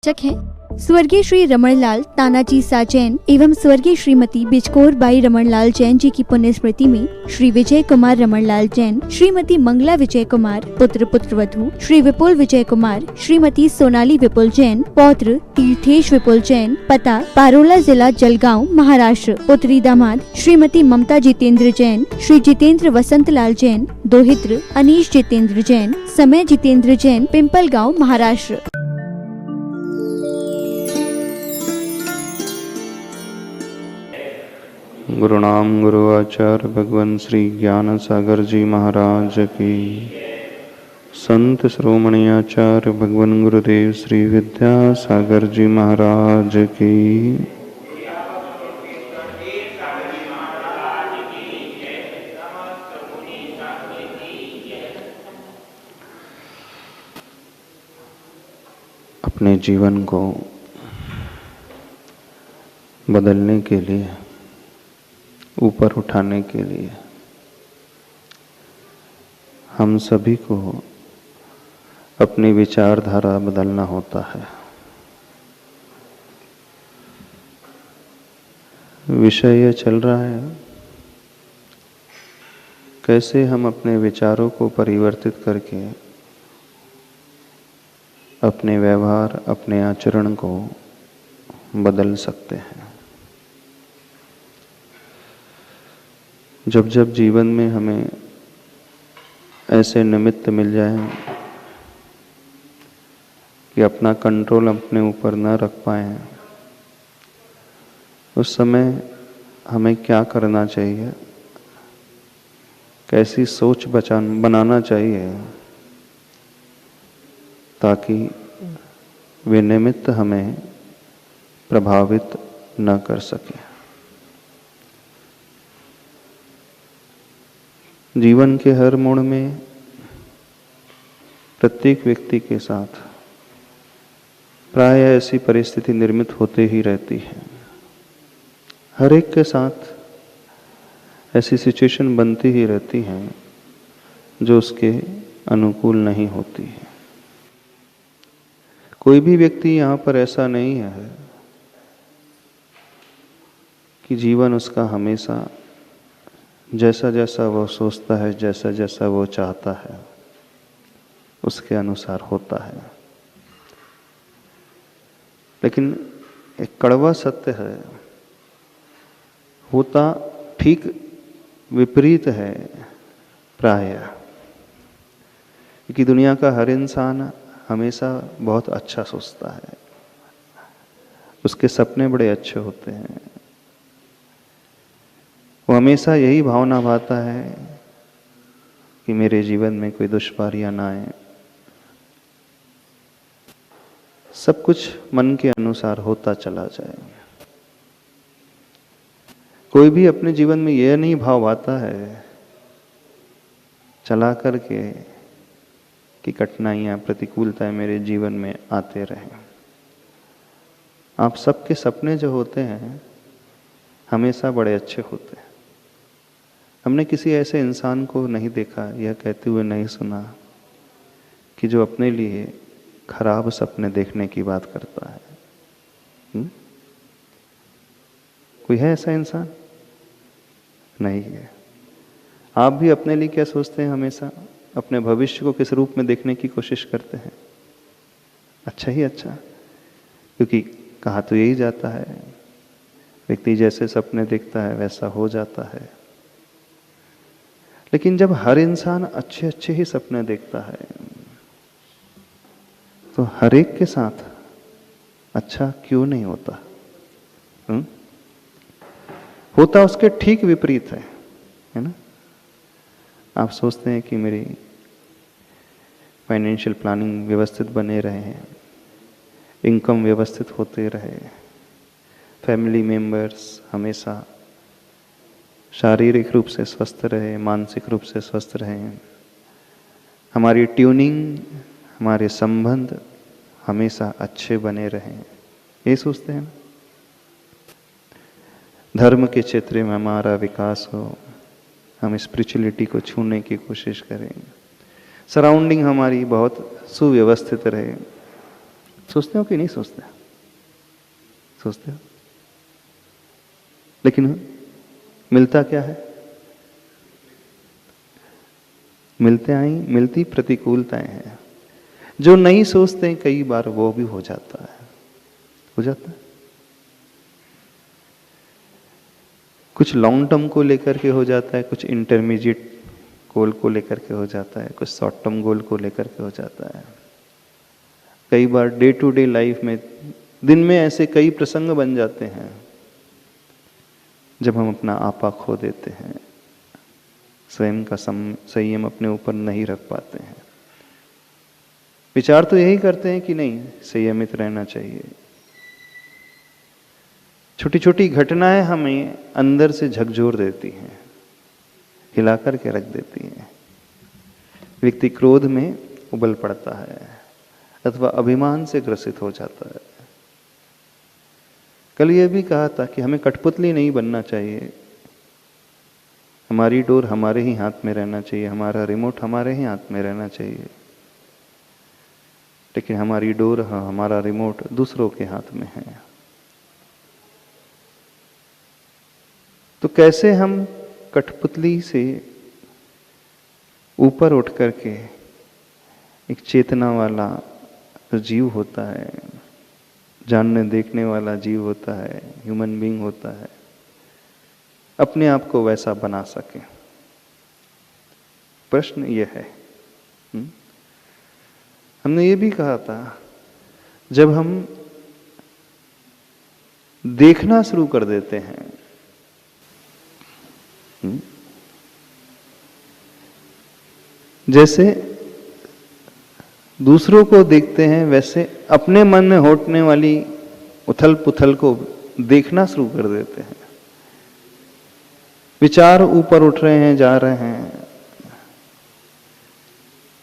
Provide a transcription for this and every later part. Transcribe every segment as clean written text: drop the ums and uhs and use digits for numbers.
चक है। स्वर्गीय श्री रमणलाल तानाजी सा जैन एवं स्वर्गीय श्रीमती बिचकोर बाई रमणलाल जैन जी की पुण्य स्मृति में श्री विजय कुमार रमणलाल जैन, श्रीमती मंगला विजय कुमार पुत्र पुत्रवधू, श्री विपुल विजय कुमार, श्रीमती सोनाली विपुल जैन पौत्र तीर्थेश विपुल जैन, पता पारोला जिला जलगांव महाराष्ट्र, पुत्री दामाद श्रीमती ममता जितेंद्र जैन, श्री जितेंद्र वसंतलाल जैन, दोहित्र अनीश जितेंद्र जैन, समय जितेंद्र जैन, पिंपलगांव महाराष्ट्र। गुरुनाम गुरु आचार्य भगवान श्री ज्ञान सागर जी महाराज की, संत श्रोमणी आचार्य भगवान गुरुदेव श्री विद्या सागर जी महाराज की। अपने जीवन को बदलने के लिए, ऊपर उठाने के लिए हम सभी को अपनी विचारधारा बदलना होता है। विषय यह चल रहा है कैसे हम अपने विचारों को परिवर्तित करके अपने व्यवहार, अपने आचरण को बदल सकते हैं। जब जब जीवन में हमें ऐसे निमित्त मिल जाए कि अपना कंट्रोल अपने ऊपर न रख पाए, उस समय हमें क्या करना चाहिए, कैसी सोच बनाना चाहिए ताकि वे निमित्त हमें प्रभावित न कर सके। जीवन के हर मोड़ में प्रत्येक व्यक्ति के साथ प्राय ऐसी परिस्थिति निर्मित होते ही रहती है। हर एक के साथ ऐसी सिचुएशन बनती ही रहती है जो उसके अनुकूल नहीं होती है। कोई भी व्यक्ति यहाँ पर ऐसा नहीं है कि जीवन उसका हमेशा जैसा जैसा वो सोचता है, जैसा जैसा वो चाहता है, उसके अनुसार होता है। लेकिन एक कड़वा सत्य है, होता ठीक विपरीत है प्राय। क्योंकि दुनिया का हर इंसान हमेशा बहुत अच्छा सोचता है, उसके सपने बड़े अच्छे होते हैं। वो हमेशा यही भावना भाता है कि मेरे जीवन में कोई दुश्वारियां ना आए, सब कुछ मन के अनुसार होता चला जाए। कोई भी अपने जीवन में यह नहीं भाव आता है चला करके कि कठिनाइयां, प्रतिकूलताएं मेरे जीवन में आते रहें। आप सबके सपने जो होते हैं हमेशा बड़े अच्छे होते हैं। हमने किसी ऐसे इंसान को नहीं देखा, यह कहते हुए नहीं सुना कि जो अपने लिए खराब सपने देखने की बात करता है। कोई है ऐसा इंसान? नहीं है। आप भी अपने लिए क्या सोचते हैं? हमेशा अपने भविष्य को किस रूप में देखने की कोशिश करते हैं? अच्छा ही अच्छा, क्योंकि कहा तो यही जाता है, व्यक्ति जैसे सपने देखता है वैसा हो जाता है। लेकिन जब हर इंसान अच्छे अच्छे ही सपने देखता है तो हर एक के साथ अच्छा क्यों नहीं होता? होता उसके ठीक विपरीत है ना। आप सोचते हैं कि मेरी फाइनेंशियल प्लानिंग व्यवस्थित बने रहे, इनकम व्यवस्थित होते रहे, फैमिली मेंबर्स हमेशा शारीरिक रूप से स्वस्थ रहे, मानसिक रूप से स्वस्थ रहे, हमारी ट्यूनिंग, हमारे संबंध हमेशा अच्छे बने रहें, ये सोचते हैं ना। धर्म के क्षेत्र में हमारा विकास हो, हम स्पिरिचुअलिटी को छूने की कोशिश करें, सराउंडिंग हमारी बहुत सुव्यवस्थित रहे, सोचते हो कि नहीं सोचते? सोचते हो। लेकिन मिलता क्या है? मिलती प्रतिकूलताएं हैं। जो नहीं सोचते कई बार वो भी हो जाता है। कुछ लॉन्ग टर्म को लेकर के हो जाता है, कुछ इंटरमीडिएट गोल को लेकर के हो जाता है, कुछ शॉर्ट टर्म गोल को लेकर के हो जाता है। कई बार डे टू डे लाइफ में दिन में ऐसे कई प्रसंग बन जाते हैं जब हम अपना आपा खो देते हैं, स्वयं का संयम अपने ऊपर नहीं रख पाते हैं। विचार तो यही करते हैं कि नहीं, संयमित रहना चाहिए। छोटी छोटी घटनाएं हमें अंदर से झकझोर देती हैं, हिला करके रख देती हैं। व्यक्ति क्रोध में उबल पड़ता है अथवा अभिमान से ग्रसित हो जाता है। कल यह भी कहा था कि हमें कठपुतली नहीं बनना चाहिए। हमारी डोर हमारे ही हाथ में रहना चाहिए, हमारा रिमोट हमारे ही हाथ में रहना चाहिए। लेकिन हमारी डोर, हमारा रिमोट दूसरों के हाथ में है। तो कैसे हम कठपुतली से ऊपर उठ करके एक चेतना वाला जीव होता है, जानने देखने वाला जीव होता है, ह्यूमन बीइंग होता है, अपने आप को वैसा बना सके। प्रश्न यह है। हमने ये भी कहा था, जब हम देखना शुरू कर देते हैं, जैसे दूसरों को देखते हैं वैसे अपने मन में होने वाली उथल पुथल को देखना शुरू कर देते हैं। विचार ऊपर उठ रहे हैं, जा रहे हैं,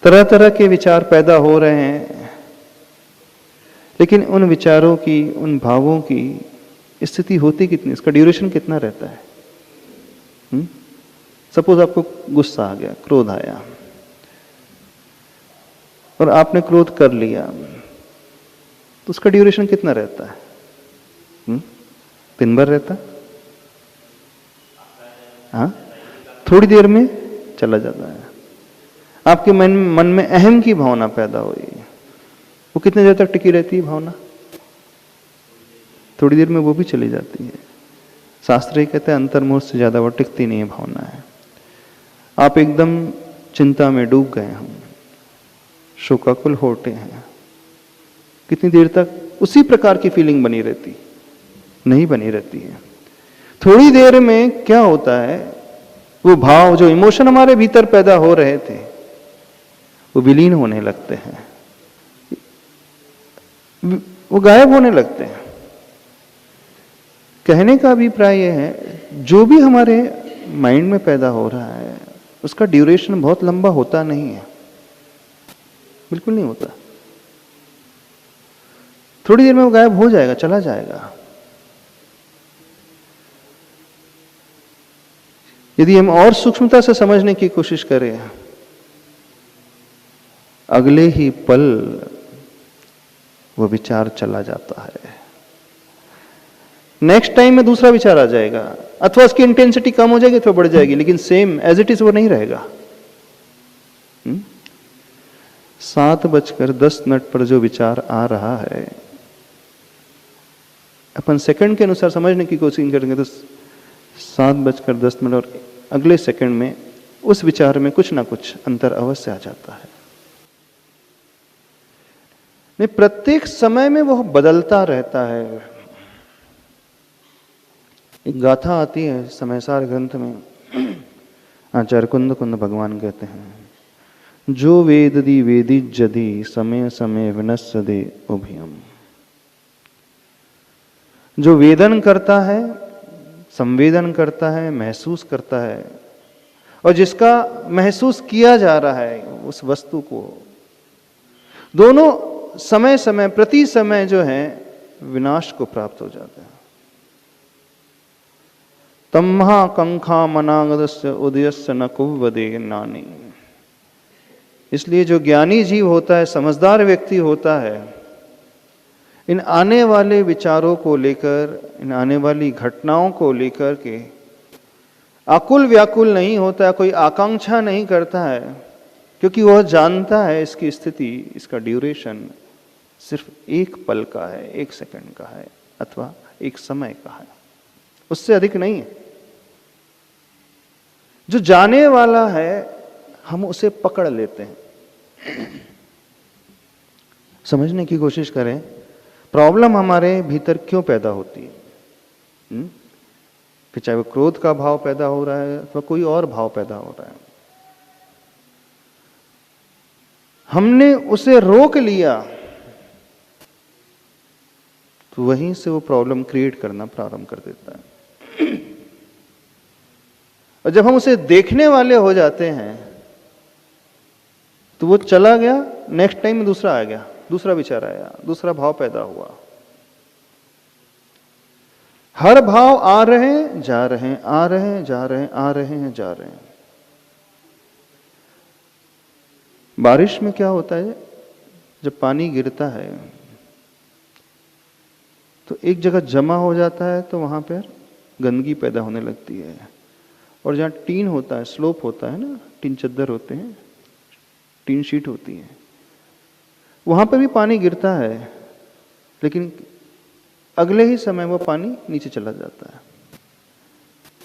तरह तरह के विचार पैदा हो रहे हैं, लेकिन उन विचारों की, उन भावों की स्थिति होती कितनी, इसका ड्यूरेशन कितना रहता है? सपोज आपको गुस्सा आ गया, क्रोध आया और आपने क्रोध कर लिया, तो उसका ड्यूरेशन कितना रहता है? दिन भर रहता है? हाँ, थोड़ी देर में चला जाता है। आपके मन में अहम की भावना पैदा हुई, वो कितनी देर तक टिकी रहती है भावना? थोड़ी देर में वो भी चली जाती है। शास्त्र ये कहते हैं अंतर्मुख से ज्यादा वो टिकती नहीं है भावना है। आप एकदम चिंता में डूब गए हैं, शोकाकुल होते हैं, कितनी देर तक उसी प्रकार की फीलिंग बनी रहती? नहीं बनी रहती है। थोड़ी देर में क्या होता है, वो भाव, जो इमोशन हमारे भीतर पैदा हो रहे थे, वो विलीन होने लगते हैं, वो गायब होने लगते हैं। कहने का अभिप्राय यह है, जो भी हमारे माइंड में पैदा हो रहा है उसका ड्यूरेशन बहुत लंबा होता नहीं है, बिल्कुल नहीं होता। थोड़ी देर में वो गायब हो जाएगा, चला जाएगा। यदि हम और सूक्ष्मता से समझने की कोशिश करें, अगले ही पल वो विचार चला जाता है। नेक्स्ट टाइम में दूसरा विचार आ जाएगा, अथवा उसकी इंटेंसिटी कम हो जाएगी अथवा बढ़ जाएगी, लेकिन सेम एज इट इज वो नहीं रहेगा। 7:10 पर जो विचार आ रहा है, अपन सेकंड के अनुसार समझने की कोशिश करेंगे तो 7:10 और अगले सेकंड में उस विचार में कुछ ना कुछ अंतर अवश्य आ जाता है। नहीं, प्रत्येक समय में वह बदलता रहता है। एक गाथा आती है समयसार ग्रंथ में, आचार्य कुंद भगवान कहते हैं, जो वेददी वेदिजदि समय समय विनस्सदे उभयम। जो वेदन करता है, संवेदन करता है, महसूस करता है, और जिसका महसूस किया जा रहा है उस वस्तु को, दोनों समय समय प्रति समय जो है विनाश को प्राप्त हो जाते हैं। तम्हा कंखा मनागदस्य उदयस्य न कुवदे नानी। इसलिए जो ज्ञानी जीव होता है, समझदार व्यक्ति होता है, इन आने वाले विचारों को लेकर, इन आने वाली घटनाओं को लेकर के आकुल व्याकुल नहीं होता है, कोई आकांक्षा नहीं करता है, क्योंकि वह जानता है इसकी स्थिति, इसका ड्यूरेशन सिर्फ एक पल का है, एक सेकंड का है, अथवा एक समय का है, उससे अधिक नहीं है। जो जाने वाला है हम उसे पकड़ लेते हैं। समझने की कोशिश करें, प्रॉब्लम हमारे भीतर क्यों पैदा होती है। फिर चाहे वो क्रोध का भाव पैदा हो रहा है अथवा कोई और भाव पैदा हो रहा है, हमने उसे रोक लिया तो वहीं से वो प्रॉब्लम क्रिएट करना प्रारंभ कर देता है। और जब हम उसे देखने वाले हो जाते हैं तो वो चला गया, नेक्स्ट टाइम दूसरा आ गया, दूसरा विचार आया, दूसरा भाव पैदा हुआ। हर भाव आ रहे हैं जा रहे हैं, आ रहे हैं जा रहे हैं, आ रहे हैं जा रहे हैं। बारिश में क्या होता है, जब पानी गिरता है तो एक जगह जमा हो जाता है तो वहां पर गंदगी पैदा होने लगती है। और जहां टीन होता है, स्लोप होता है ना, टीन चद्दर होते हैं, टीन शीट होती है, वहां पर भी पानी गिरता है, लेकिन अगले ही समय वो पानी नीचे चला जाता है।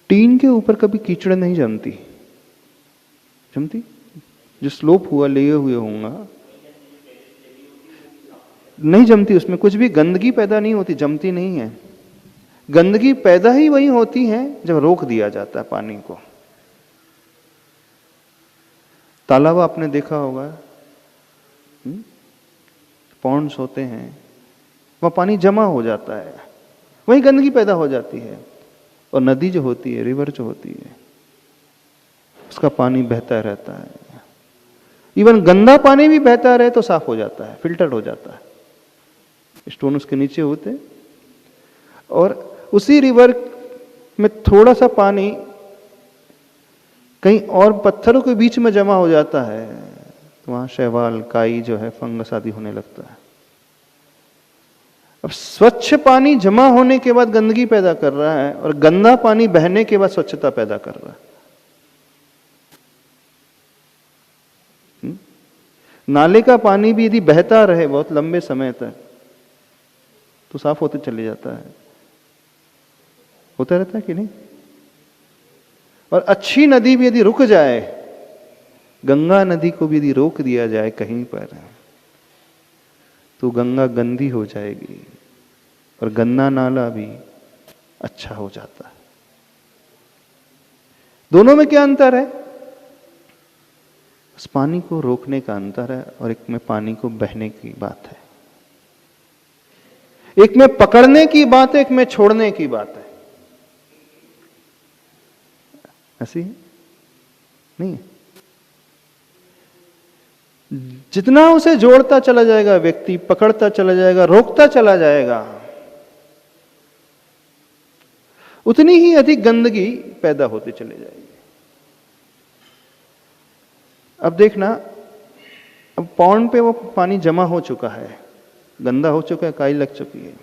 टीन के ऊपर कभी कीचड़ नहीं जमती, जमती? जो स्लोप हुआ, लिए हुए होगा, नहीं जमती, उसमें कुछ भी गंदगी पैदा नहीं होती, जमती नहीं है। गंदगी पैदा ही वही होती है जब रोक दिया जाता है पानी को। तालाब आपने देखा होगा, पॉन्ड्स होते हैं, वहां पानी जमा हो जाता है, वही गंदगी पैदा हो जाती है। और नदी जो होती है, रिवर जो होती है, उसका पानी बहता रहता है। इवन गंदा पानी भी बहता रहे तो साफ हो जाता है, फिल्टर हो जाता है, स्टोन उसके नीचे होते हैं। और उसी रिवर में थोड़ा सा पानी कहीं और पत्थरों के बीच में जमा हो जाता है तो वहां शैवाल, काई जो है, फंगस आदि होने लगता है। अब स्वच्छ पानी जमा होने के बाद गंदगी पैदा कर रहा है और गंदा पानी बहने के बाद स्वच्छता पैदा कर रहा है। नाले का पानी भी यदि बहता रहे बहुत लंबे समय तक तो साफ होते चले जाता है, होता रहता है कि नहीं। और अच्छी नदी भी यदि रुक जाए, गंगा नदी को भी यदि रोक दिया जाए कहीं पर, तो गंगा गंदी हो जाएगी और गंदा नाला भी अच्छा हो जाता है। दोनों में क्या अंतर है? उस पानी को रोकने का अंतर है और एक में पानी को बहने की बात है। एक में पकड़ने की बात है, एक में छोड़ने की बात है। ऐसी नहीं है। जितना उसे जोड़ता चला जाएगा व्यक्ति, पकड़ता चला जाएगा, रोकता चला जाएगा, उतनी ही अधिक गंदगी पैदा होती चली जाएगी। अब देखना, अब पॉन्ड पे वो पानी जमा हो चुका है, गंदा हो चुका है, काई लग चुकी है।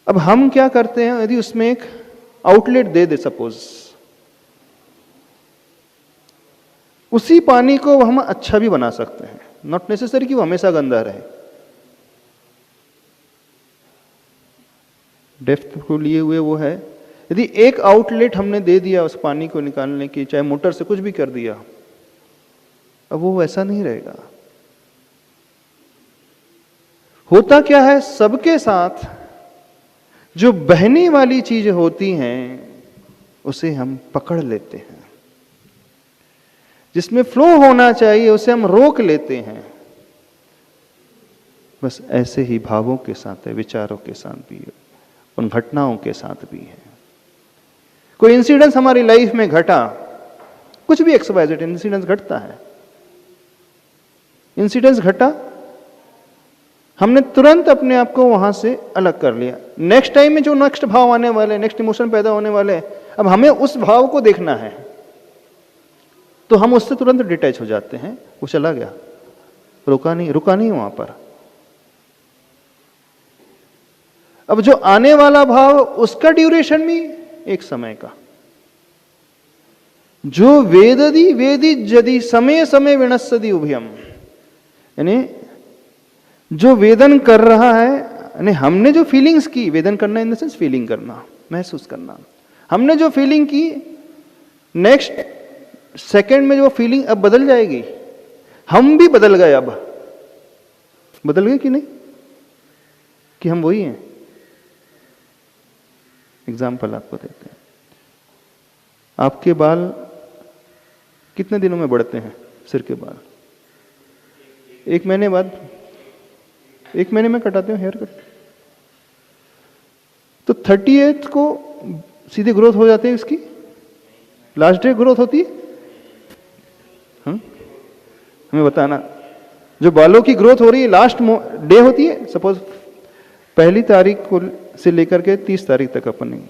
अब हम क्या करते हैं, यदि उसमें एक आउटलेट दे दे सपोज, उसी पानी को हम अच्छा भी बना सकते हैं। नॉट नेसेसरी कि वो हमेशा गंदा रहे। डेप्थ को लिए हुए वो है, यदि एक आउटलेट हमने दे दिया उस पानी को निकालने की, चाहे मोटर से कुछ भी कर दिया, अब वो वैसा नहीं रहेगा। होता क्या है, सबके साथ जो बहने वाली चीजें होती हैं उसे हम पकड़ लेते हैं, जिसमें फ्लो होना चाहिए उसे हम रोक लेते हैं। बस ऐसे ही भावों के साथ है, विचारों के साथ भी है, उन घटनाओं के साथ भी है। कोई इंसिडेंस हमारी लाइफ में घटा, कुछ भी XYZ इंसिडेंस घटता है, इंसिडेंस घटा, हमने तुरंत अपने आप को वहां से अलग कर लिया। नेक्स्ट टाइम में जो नेक्स्ट भाव आने वाले, नेक्स्ट इमोशन पैदा होने वाले, अब हमें उस भाव को देखना है, तो हम उससे तुरंत डिटैच हो जाते हैं। वो चला गया, रुका नहीं वहां पर। अब जो आने वाला भाव उसका ड्यूरेशन भी एक समय का। जो वेददी वेदी जदि समय समय विनश्यति उभयम, यानी जो वेदन कर रहा है, यानी हमने जो फीलिंग्स की, वेदन करना इन द सेंस फीलिंग करना, महसूस करना, हमने जो फीलिंग की नेक्स्ट सेकंड में जो फीलिंग अब बदल जाएगी। हम भी बदल गए, अब बदल गए कि नहीं, कि हम वही हैं। एग्जाम्पल आपको देते हैं, आपके बाल कितने दिनों में बढ़ते हैं? सिर के बाल 1 महीने बाद, 1 महीने में कटाते हो हेयर कट, तो 38 को सीधे ग्रोथ हो जाती है इसकी, लास्ट डे ग्रोथ होती है। हमें बताना, जो बालों की ग्रोथ हो रही है लास्ट डे होती है, सपोज 1 तारीख को से लेकर के 30 तारीख तक अपन नहीं,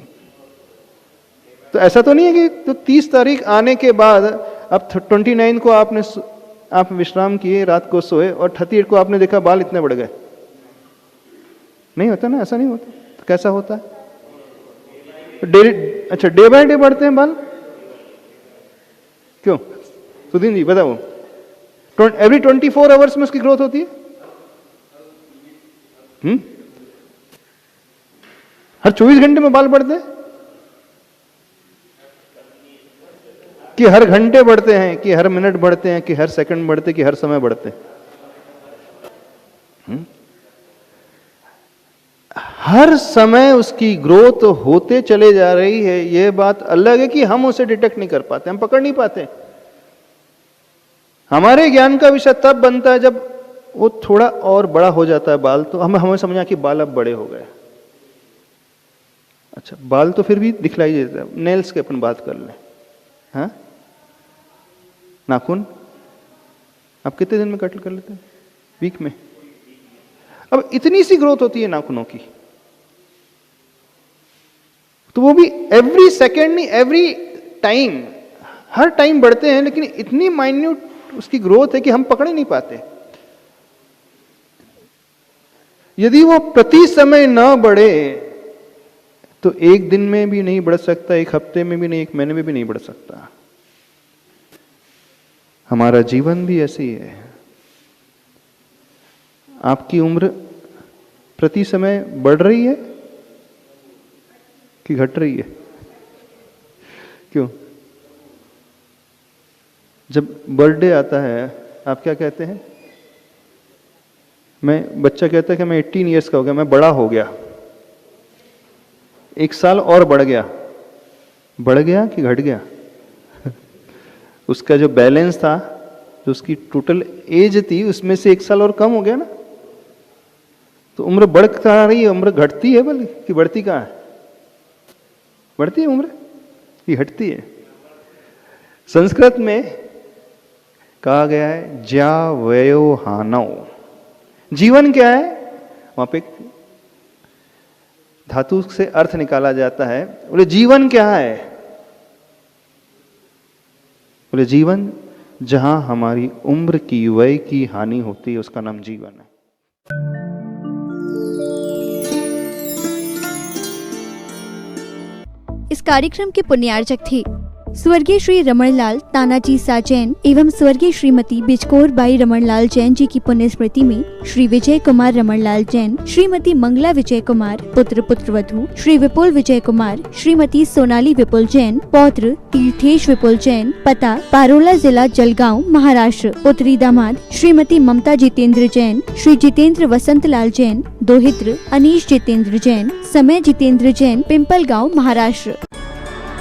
तो ऐसा तो नहीं है कि तो 30 तारीख आने के बाद अब 29 को आप विश्राम किए, रात को सोए, और 38 को आपने देखा बाल इतने बढ़ गए। नहीं होता ना, ऐसा नहीं होता। तो कैसा होता है? अच्छा, डे बाय डे बढ़ते हैं बाल, क्यों सुधीन जी बताओ? एवरी 24 आवर्स में उसकी ग्रोथ होती है? हर 24 घंटे में बाल बढ़ते हैं कि हर घंटे बढ़ते हैं, कि हर मिनट बढ़ते हैं, कि हर सेकंड बढ़ते हैं, कि हर समय बढ़ते हैं? हर समय उसकी ग्रोथ होते चले जा रही है। यह बात अलग है कि हम उसे डिटेक्ट नहीं कर पाते, हम पकड़ नहीं पाते। हमारे ज्ञान का विषय तब बनता है जब वो थोड़ा और बड़ा हो जाता है बाल, तो हमें समझा कि बाल अब बड़े हो गए। अच्छा, बाल तो फिर भी दिखलाई देता है। नेल्स की अपन बात कर लें, हाँ, नाखून आप कितने दिन में कट कर लेते हैं? वीक में। अब इतनी सी ग्रोथ होती है नाखूनों की, तो वो भी एवरी सेकेंड नहीं, एवरी टाइम, हर टाइम बढ़ते हैं, लेकिन इतनी माइन्यूट उसकी ग्रोथ है कि हम पकड़ ही नहीं पाते। यदि वो प्रति समय न बढ़े तो 1 दिन में भी नहीं बढ़ सकता, 1 हफ्ते में भी नहीं, 1 महीने में भी नहीं बढ़ सकता। हमारा जीवन भी ऐसे ही है। आपकी उम्र प्रति समय बढ़ रही है कि घट रही है? क्यों? जब बर्थडे आता है आप क्या कहते हैं? बच्चा कहता है कि मैं 18 ईयर्स का हो गया, मैं बड़ा हो गया, 1 साल और बढ़ गया। बढ़ गया कि घट गया? उसका जो बैलेंस था, जो उसकी टोटल एज थी, उसमें से 1 साल और कम हो गया ना। तो उम्र बढ़ कहाँ रही है? उम्र घटती है बल्कि, कि बढ़ती कहाँ है? बढ़ती है उम्र कि घटती है? संस्कृत में कहा गया है ज्या वयो हानव। जीवन क्या है? वहां पे धातु से अर्थ निकाला जाता है। बोले जीवन क्या है? बोले जीवन जहां हमारी उम्र की, वय की हानि होती है, उसका नाम जीवन है। इस कार्यक्रम के पुण्यार्चक थे स्वर्गीय श्री रमणलाल तानाजी सा जैन एवं स्वर्गीय श्रीमती बिचकोर बाई रमणलाल जैन जी की पुण्य स्मृति में श्री विजय कुमार रमणलाल जैन, श्रीमती मंगला विजय कुमार, पुत्र पुत्रवधू श्री विपुल विजय कुमार, श्रीमती सोनाली विपुल जैन, पौत्र तीर्थेश विपुल जैन, पता पारोला जिला जलगांव महाराष्ट्र, पुत्री दामाद श्रीमती ममता जितेंद्र जैन, श्री जितेंद्र वसंतलाल जैन, दोहित्र अनीश जितेंद्र जैन, समय जितेंद्र जैन, पिंपल गाँव महाराष्ट्र।